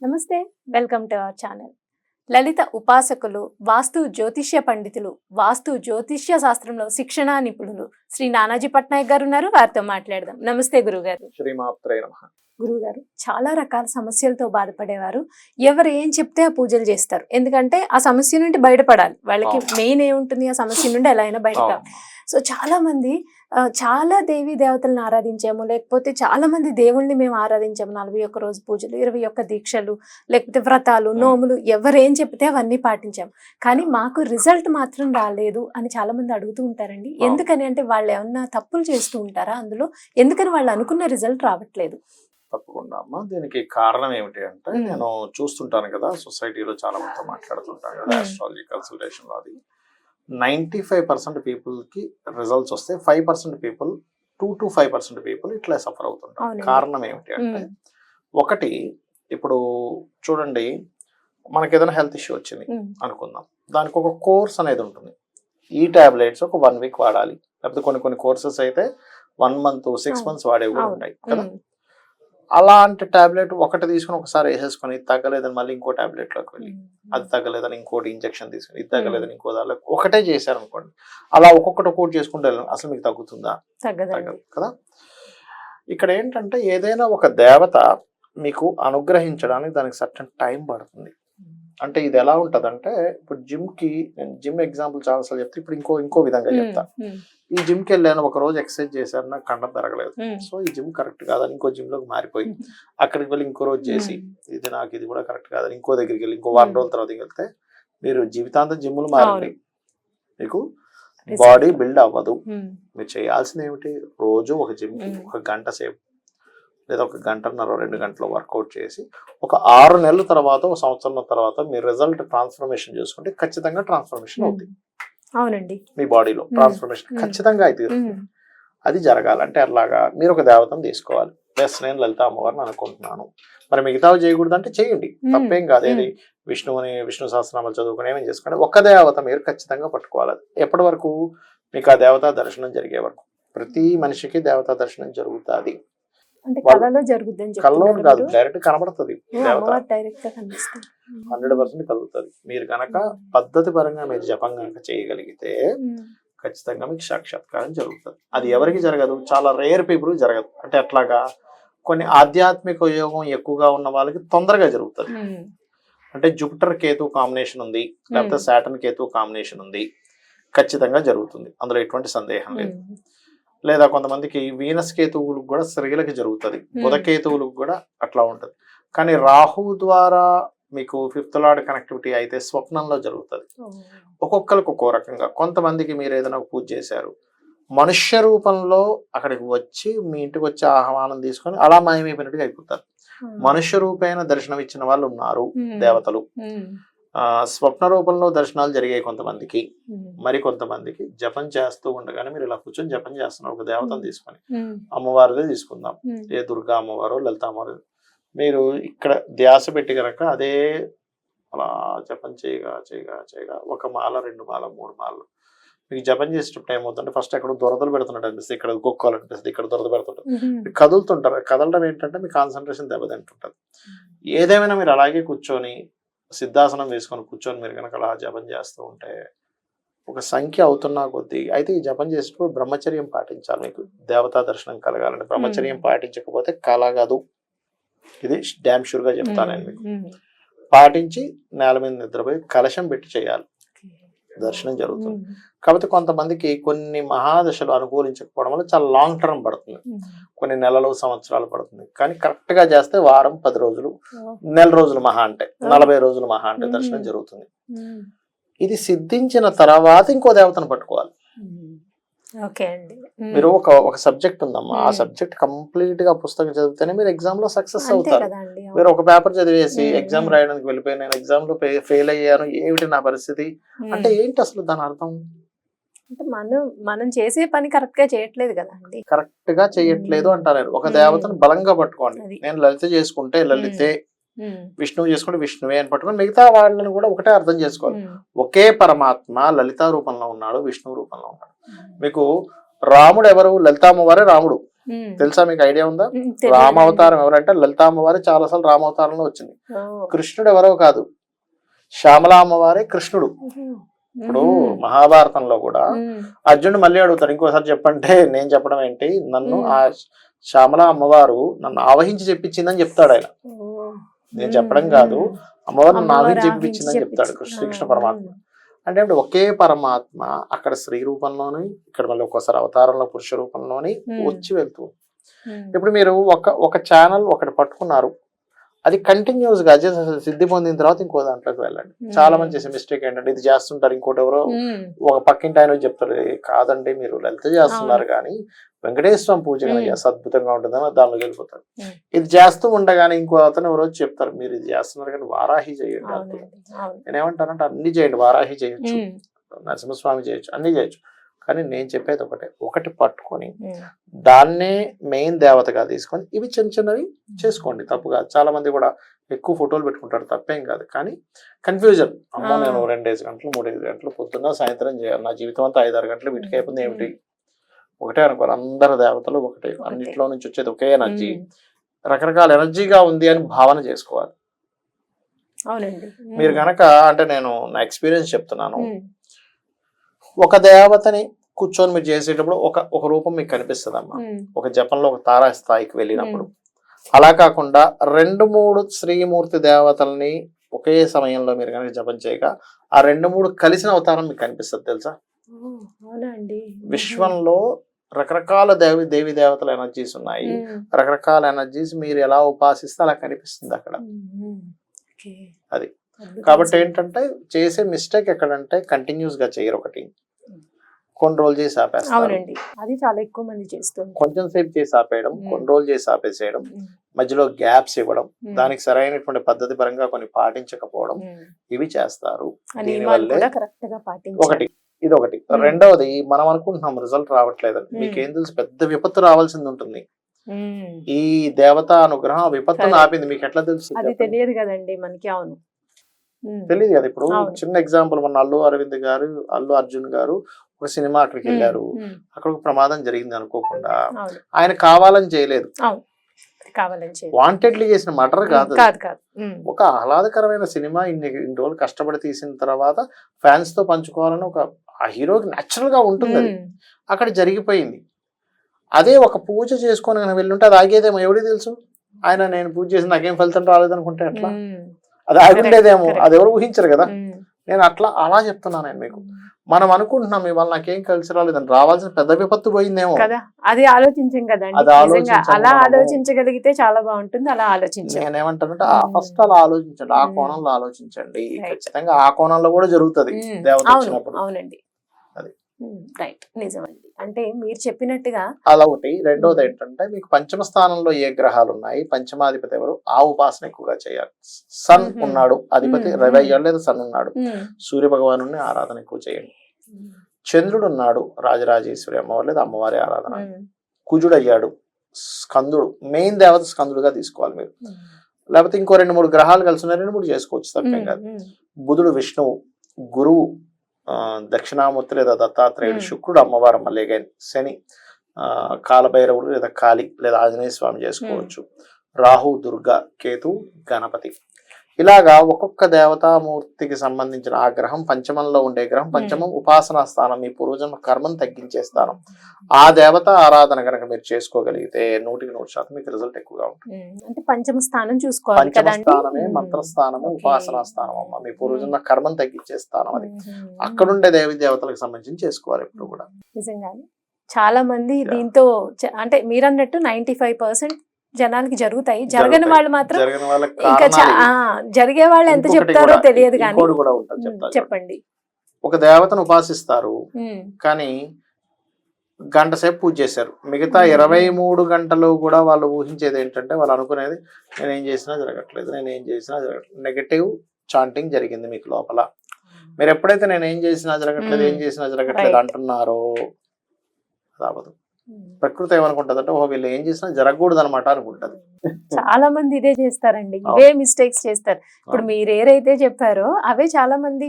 నమస్తే, welcome to our channel. లలిత ఉపాసకులు, వాస్తు జ్యోతిష్య పండితులు, వాస్తు జ్యోతిష్య శాస్త్రంలో శిక్షణా నిపుణులు శ్రీ నానాజీ పట్నాయక్ గారు ఉన్నారు. వారితో మాట్లాడదాం. నమస్తే గురుగారు. శ్రీమాత్రే నమః. గురుగారు, చాలా రకాల సమస్యలతో బాధపడేవారు ఎవరు ఏం చెప్తే ఆ పూజలు చేస్తారు. ఎందుకంటే ఆ సమస్య నుండి బయటపడాలి. వాళ్ళకి మెయిన్ ఏముంటుంది, ఆ సమస్య నుండి ఎలా అయినా బయట. సో చాలా మంది చాలా దేవీ దేవతలను ఆరాధించాము, లేకపోతే చాలా మంది దేవుళ్ళని మేము ఆరాధించాము. 41 రోజు పూజలు, 21 దీక్షలు, లేకపోతే వ్రతాలు, నోములు, ఎవరేం చెప్తే అవన్నీ పాటించాము. కానీ మాకు రిజల్ట్ మాత్రం రాలేదు అని చాలా మంది అడుగుతూ ఉంటారండి. ఎందుకని అంటే వాళ్ళు ఏమన్నా తప్పులు చేస్తూ ఉంటారా అందులో? ఎందుకని వాళ్ళు అనుకున్న రిజల్ట్ రావట్లేదు? తప్పకుండా అమ్మా. దీనికి కారణం ఏమిటి అంటే, నేను చూస్తుంటాను కదా, సొసైటీలో చాలా మందితో మాట్లాడుతుంటాను కదా, ఆస్ట్రాలజీ కన్సల్టేషన్ లో అది 95% పీపుల్ కి రిజల్ట్స్ వస్తే 5% పీపుల్ 2 to 5% పీపుల్ ఇట్లా సఫర్ అవుతుంటారు. కారణం ఏమిటి అంటే, ఒకటి ఇప్పుడు చూడండి, మనకి ఏదైనా హెల్త్ ఇష్యూ వచ్చింది అనుకుందాం, దానికి ఒక కోర్స్ అనేది ఉంటుంది. ఈ టాబ్లెట్స్ ఒక 1 వీక్ వాడాలి, లేకపోతే కొన్ని కోర్సెస్ అయితే 1 month 6 months వాడేవి కూడా ఉంటాయి కదా. అలాంటి టాబ్లెట్ ఒకటి తీసుకుని ఒకసారి వేసేసుకొని తగ్గలేదని మళ్ళీ ఇంకో టాబ్లెట్ లోకి వెళ్ళి, అది తగ్గలేదని ఇంకోటి ఇంజెక్షన్ తీసుకుని, ఇది తగ్గలేదని ఇంకో దానిలో ఒకటే చేశారు అనుకోండి, అలా ఒక్కొక్కటి చేసుకుంటే అసలు మీకు తగ్గుతుందా? తగ్గదు కదా. ఇక్కడ ఏంటంటే, ఏదైనా ఒక దేవత మీకు అనుగ్రహించడానికి దానికి సర్టన్ టైం పడుతుంది. అంటే ఇది ఎలా ఉంటదంటే, ఇప్పుడు నేను జిమ్ ఎగ్జాంపుల్ చాలాసార్లు చెప్తే, ఇప్పుడు ఇంకో విధంగా చెప్తా. ఈ జిమ్ కి వెళ్ళాను, ఒక రోజు ఎక్సర్సైజ్ చేశాను, నాకు కండం పెరగలేదు, సో ఈ జిమ్ కరెక్ట్ కాదని ఇంకో జిమ్ లోకి మారిపోయి, అక్కడికి వెళ్ళి ఇంకో రోజు చేసి, ఇది కూడా కరెక్ట్ కాదని ఇంకో దగ్గరికి వెళ్ళి ఇంకో 1 రోజుల తర్వాత వెళ్తే, మీరు జీవితాంతం జిమ్ములు మారండి, మీకు బాడీ బిల్డ్ అవ్వదు. మీరు చేయాల్సింది ఏమిటి, రోజు ఒక జిమ్ కి 1 గంట సేపు లేదా 1 గంటన్నర 2 గంటలు వర్కౌట్ చేసి, ఒక 6 నెలల తర్వాత, 1 సంవత్సరం తర్వాత మీ రిజల్ట్ ట్రాన్స్ఫర్మేషన్ చేసుకుంటే ఖచ్చితంగా ట్రాన్స్ఫర్మేషన్ అవుతుంది. అవునండి, మీ బాడీలో ట్రాన్స్ఫర్మేషన్ ఖచ్చితంగా అయితే అది జరగాలంటే అలాగా మీరు ఒక దేవతను తీసుకోవాలి. ప్లస్ నేను లలిత అమ్మవారిని అనుకుంటున్నాను, మరి మిగతావి చేయకూడదు అంటే చేయండి, తప్పేం కాదు. ఏది విష్ణు సహస్రనామాలు చదువుకుని ఏమేం చేసుకోండి, ఒక్క దేవత మీరు ఖచ్చితంగా పట్టుకోవాలి. ఎప్పటి వరకు మీకు ఆ దేవతా దర్శనం జరిగే వరకు. ప్రతి మనిషికి దేవతా దర్శనం జరుగుతుంది. కల్లో కాదు, డైరెక్ట్ కనబడుతుంది. 100% కలుగుతుంది. మీరు కనుక పద్ధతి పరంగా మీరు జపం కనుక చేయగలిగితే ఖచ్చితంగా మీకు సాక్షాత్కారం జరుగుతుంది. అది ఎవరికి జరగదు, చాలా రేర్ పీపుల్ జరగదు. అంటే అట్లాగా కొన్ని ఆధ్యాత్మిక యోగం ఎక్కువగా ఉన్న వాళ్ళకి తొందరగా జరుగుతుంది. అంటే జూపిటర్ కేతు కాంబినేషన్ ఉంది, లేకపోతే సాటర్న్ కేతు కాంబినేషన్ ఉంది, ఖచ్చితంగా జరుగుతుంది, అందులో ఎటువంటి సందేహం లేదు. లేదా కొంతమందికి వీనస్ కేతువులకు కూడా స్త్రీలకి జరుగుతుంది, బుధ కేతువులకు కూడా అట్లా ఉంటుంది. కానీ రాహు ద్వారా మీకు 5th లార్డ్ కనెక్టివిటీ అయితే స్వప్నంలో జరుగుతుంది. ఒక్కొక్కరికి ఒక్కో రకంగా. కొంతమందికి మీరు ఏదైనా పూజ చేశారు, మనుష్య రూపంలో అక్కడికి వచ్చి మీ ఇంటికి వచ్చి ఆహ్వానం తీసుకొని అలా మాయమైపోయినట్టుగా అయిపోతారు. మనుష్య రూపేణ దర్శనం ఇచ్చిన వాళ్ళు ఉన్నారు దేవతలు. స్వప్న రూపంలో దర్శనాలు జరిగాయి కొంతమందికి. మరి కొంతమందికి జపం చేస్తూ ఉండగానే మీరు ఇలా కూర్చొని జపం చేస్తున్నారు, ఒక దేవతను తీసుకొని, అమ్మవారిదే తీసుకుందాం, ఏ దుర్గా అమ్మవారు లలిత అమ్మవారు, మీరు ఇక్కడ ధ్యాస పెట్టి కనుక అదే అలా జపం చేయగా 1 మాల 2 మాల 3 మాలలు మీకు జపం చేసేటప్పుడు ఏమవుతుంటే, ఫస్ట్ ఎక్కడ దురదలు పెడుతున్నట్టు అనిపిస్తుంది, ఇక్కడ గొక్కాలనిపిస్తుంది, ఇక్కడ దురద పెడుతుంటారు, కదులుతుంటారు. కదలడం ఏంటంటే మీ కాన్సన్ట్రేషన్ దెబ్బతింటుంటది. ఏదేమైనా మీరు అలాగే కూర్చొని సిద్ధాసనం వేసుకొని కూర్చొని మీరు కనుక అలా జపం చేస్తూ ఉంటే ఒక సంఖ్య అవుతున్నా కొద్దీ, అయితే ఈ జపం చేసేటప్పుడు బ్రహ్మచర్యం పాటించాలి. మీకు దేవతా దర్శనం కలగాలంటే బ్రహ్మచర్యం పాటించకపోతే కలగదు. ఇది డ్యామ్ షూర్ గా చెప్తాను నేను మీకు. పాటించి నేల మీద నిద్రపోయి కలశం పెట్టి చేయాలి, దర్శనం జరుగుతుంది. కాకపోతే కొంతమందికి కొన్ని మహాదశలు అనుకూలించకపోవడం వల్ల చాలా లాంగ్ టర్మ్ పడుతుంది, కొన్ని నెలలు సంవత్సరాలు పడుతుంది. కానీ కరెక్ట్ గా చేస్తే వారం 10 రోజులు, నెల రోజులు మహా అంటే 40 రోజులు మహా అంటే దర్శనం జరుగుతుంది. ఇది సిద్ధించిన తర్వాత ఇంకో దేవతను పట్టుకోవాలి. మీరు ఒక సబ్జెక్ట్ ఉందమ్మా, ఆ సబ్జెక్ట్ కంప్లీట్ గా పుస్తకం చదివితేనే మీరు ఎగ్జామ్ లో సక్సెస్ అవుతారు. మీరు ఒక పేపర్ చదివేసి ఎగ్జామ్ రాయడానికి వెళ్ళిపోయి నేను ఎగ్జామ్ లో ఫెయిల్ అయ్యాను, ఏమిటి నా పరిస్థితి అంటే ఏంటి అసలు దాని అర్థం? అంటే మనం చేసే పని కరెక్ట్ గా చేయట్లేదు కదా అండి. కరెక్ట్ గా చేయట్లేదు అంటారు. ఒక దేవతను బలంగా పట్టుకోండి. నేను లలిత చేసుకుంటే లలితే, విష్ణువు చేసుకుంటే విష్ణువే అని పట్టుకొని మిగతా వాళ్ళని కూడా ఒకటే అర్థం చేసుకోవాలి. ఒకే పరమాత్మ లలిత రూపంలో ఉన్నాడు, విష్ణువు రూపంలో ఉన్నాడు. మీకు రాముడు ఎవరు? లలితామ్మవారే రాముడు. తెలుసా మీకు ఐడియా ఉందా? తెలియదండి. రామావతారం ఎవరంటే లలిత అమ్మవారి చాలాసార్లు రామావతారంలో వచ్చింది. ఓ. కృష్ణుడు ఎవరో కాదు, శ్యామల అమ్మవారే కృష్ణుడు. ఇప్పుడు మహాభారతంలో కూడా అర్జునుడు మళ్ళీ అడుగుతాడు, ఇంకోసారి చెప్పంటే నేను చెప్పడం ఏంటి, నన్ను ఆ శ్యామల అమ్మవారు నన్ను ఆవహించి చెప్పించిందని చెప్తాడు ఆయన. నేను చెప్పడం కాదు, అమ్మవారు నన్ను ఆవహించి చెప్పించిందని చెప్తాడు శ్రీకృష్ణ పరమాత్మ. అంటే ఇప్పుడు ఒకే పరమాత్మ అక్కడ స్త్రీ రూపంలోని, ఇక్కడ మళ్ళీ ఒక్కోసారి అవతారంలో పురుష రూపంలోని వచ్చి వెళ్తూ. ఇప్పుడు మీరు ఒక ఛానల్ ఒకటి పట్టుకున్నారు, అది కంటిన్యూస్ గా సిద్ధి పొందిన తర్వాత ఇంకో దాంట్లోకి వెళ్ళండి. చాలా మంది చేసే మిస్టేక్ ఏంటంటే ఇది చేస్తుంటారు, ఇంకోటి ఎవరో ఒక పక్కింటి ఆయన చెప్తారు, కాదండి మీరు లలిత చేస్తున్నారు కానీ వెంకటేశ్వర పూజ చేస్తే అద్భుతంగా ఉంటుందని దానిలోకి వెళ్ళిపోతారు. ఇది చేస్తూ ఉండగానే ఇంకో అతను ఎవరో చెప్తారు, మీరు ఇది చేస్తున్నారు కానీ వారాహి చేయండి. నేనేమంటానంటే అన్ని చేయండి, వారాహి చేయొచ్చు, నరసింహస్వామి చేయొచ్చు, అన్ని చేయొచ్చు. కానీ నేను చెప్పేది ఒకటి పట్టుకొని దాన్నే మెయిన్ దేవతగా తీసుకొని ఇవి చిన్న చిన్నవి చేసుకోండి, తప్పుగా. చాలా మంది కూడా ఎక్కువ ఫోటోలు పెట్టుకుంటారు, తప్పేం కాదు. కానీ కన్ఫ్యూజన్, అమ్మో నేను 2 గంటలు 3 గంటలు పొద్దున్న సాయంత్రం చేయాలి, నా జీవితం అంతా 5-6 గంటలు వీటికి అయిపోతుంది ఏమిటి? ఒకటే అనుకోవాలి, అందరు దేవతలు ఒకటే, అన్నిట్లో నుంచి వచ్చేది ఒకే ఎనర్జీ, రకరకాల ఎనర్జీగా ఉంది అని భావన చేసుకోవాలి. మీరు గనక అంటే నేను నా ఎక్స్పీరియన్స్ చెప్తున్నాను, ఒక దేవతని కూర్చొని మీరు చేసేటప్పుడు ఒక రూపం మీకు కనిపిస్తుంది అమ్మా, ఒక జపంలో ఒక తారా స్థాయికి వెళ్ళినప్పుడు. అలా కాకుండా 2-3 శ్రీమూర్తి దేవతల్ని ఒకే సమయంలో మీరు కనుక జపం చేయగా ఆ 2-3 కలిసిన అవతారం మీకు కనిపిస్తుంది, తెలుసా? విశ్వంలో రకరకాల దేవి దేవతల ఎనర్జీస్ ఉన్నాయి, రకరకాల ఎనర్జీస్ మీరు ఎలా ఉపాసిస్తే అలా కనిపిస్తుంది అక్కడ. అది కాబట్టి ఏంటంటే చేసే మిస్టేక్ ఎక్కడంటే కంటిన్యూస్ గా చేయరు, ఒకటి కొన్ని రోజులు చేసి ఆపేస్తారు, అది చాలా ఎక్కువ మంది చేస్తుంది. కొంచెం సేపు చేసి ఆపేయడం, కొన్ని రోజులు చేసి ఆపేసేయడం, మధ్యలో గ్యాప్స్ ఇవ్వడం, దానికి సరైనటువంటి పద్ధతి పరంగా కొన్ని పాటించకపోవడం, ఇవి చేస్తారు. దీనివల్లే ఇదొకటి. రెండవది, మనం అనుకుంటున్నాం రిజల్ట్ రావట్లేదని, మీకేం తెలుసు పెద్ద విపత్తు రావాల్సింది ఉంటుంది. ఈ దేవత అనుగ్రహం విపత్తును ఆపింది, మీకు ఎట్లా తెలుసు? అది తెలియదు కదండి మనకి. అవును, తెలియదు కదా. ఇప్పుడు చిన్న ఎగ్జాంపుల్, మన అల్లు అర్జున్ గారు ఒక సినిమా అక్కడికి వెళ్ళారు, అక్కడ ఒక ప్రమాదం జరిగింది అనుకోకుండా, ఆయన కావాలని చేయలేదు, వాంటెడ్లీ చేసిన మర్డర్ కాదు. ఒక ఆహ్లాదకరమైన సినిమా, ఇన్ని రోజులు కష్టపడి తీసిన తర్వాత ఫ్యాన్స్ తో పంచుకోవాలని ఒక ఆ హీరోకి న్యాచురల్ గా ఉంటుంది, అది అక్కడ జరిగిపోయింది. అదే ఒక పూజ చేసుకొని వెళ్ళుంటే అది ఆగేదేమో, ఎవరికి తెలుసు? ఆయన నేను పూజ చేసి నాకేం ఫలితం రాలేదనుకుంటే ఎట్లా? అది ఆగుండేదేమో, అది ఎవరు ఊహించరు కదా. నేను అలా చెప్తున్నాను నేను మీకు. మనం అనుకుంటున్నాం ఇవాళ నాకేం కలిసి రాలేదని, రావాల్సిన పెద్ద విపత్తు పోయిందేమో కదా, అది ఆలోచించాం కదండి. అలా ఆలోచించగలిగితే చాలా బాగుంటుంది. అలా ఆలోచించాం. నేనేమంటానంటే ఫస్ట్ అలా ఆలోచించండి, ఆ కోణంలో ఆలోచించండి, ఖచ్చితంగా ఆ కోణంలో కూడా జరుగుతుంది దేవత వచ్చినప్పుడు. అవునండి, రైట్, నిజమండి. అంటే మీరు చెప్పినట్టుగా అలా ఒకటి. రెండోది ఏంటంటే మీకు పంచమ స్థానంలో ఏ గ్రహాలు ఉన్నాయి, పంచమాధిపతి ఎవరు, ఆ ఉపాసన ఎక్కువగా చేయాలి. సన్ ఉన్నాడు అధిపతి, రవి అయ్యాడు లేదా సన్ ఉన్నాడు, సూర్య భగవాను ఆరాధన ఎక్కువ చేయండి. చంద్రుడు ఉన్నాడు, రాజరాజేశ్వరి అమ్మవారు లేదా అమ్మవారి ఆరాధన. కుజుడు అయ్యాడు, స్కందుడు, మెయిన్ దేవత స్కందుడుగా తీసుకోవాలి మీరు. లేకపోతే ఇంకో 2-3 గ్రహాలు కలిసి ఉన్నాయి, 2-3 చేసుకోవచ్చు, తప్పేం కాదు. బుధుడు విష్ణువు, గురువు దక్షిణామూర్తి లేదా దత్తాత్రేయుడు, శుక్రుడు అమ్మవారు, మళ్ళీ శని కాలభైరవుడు లేదా కాళి లేదా ఆంజనేయ స్వామి చేసుకోవచ్చు. రాహు, దుర్గా, కేతు, గణపతి. ఇలాగా ఒక్కొక్క దేవతామూర్తికి సంబంధించిన ఆ గ్రహం, పంచమంలో ఉండే గ్రహం, పంచమం ఉపాసనా స్థానం, మీ పూర్వజన్మ కర్మను తగ్గించే స్థానం. ఆ దేవత ఆరాధన కనుక మీరు చేసుకోగలిగితే 100% మీకు రిజల్ట్ ఎక్కువగా ఉంటుంది. అంటే పంచమ స్థానం చూసుకోవాలి. పంచమ స్థానమే మంత్రస్థానము, ఉపాసనా స్థానం అమ్మ, మీ పూర్వజన్మ కర్మను తగ్గించే స్థానం అది. అక్కడుండే దేవి దేవతలకు సంబంధించి చేసుకోవాలి ఎప్పుడు కూడా. నిజంగానే చాలా మంది దీంతో అంటే మీరన్నట్టు 95% జనాలకి జరుగుతాయి, జరగని వాళ్ళు మాత్రం ఇంకా జరిగే వాళ్ళు ఎంత చెప్తారో తెలియదు. కానీ చెప్పండి, ఒక దేవతను ఉపాసిస్తారు కానీ గంట సేపు పూజ చేశారు, మిగతా 23 గంటలు కూడా వాళ్ళు ఊహించేది ఏంటంటే, వాళ్ళు అనుకునేది నేనేం చేసినా జరగట్లేదు, నేనేం చేసినా జరగట్లేదు, నెగటివ్ చాంటింగ్ జరిగింది మీకు లోపల. మీరు ఎప్పుడైతే నేనేం చేసినా జరగట్లేదు, ఏం చేసినా జరగట్లేదు అంటున్నారో రావదు. ప్రకృతి ఏమనుకుంటదంటే, ఓహో వీళ్ళు ఏం చేసినా జరగకూడదు అనమాట అనుకుంటది. చాలా మంది ఇదే చేస్తారండి, ఇవే మిస్టేక్స్ చేస్తారు. ఇప్పుడు మీరు ఏదైతే చెప్పారో అవే చాలా మంది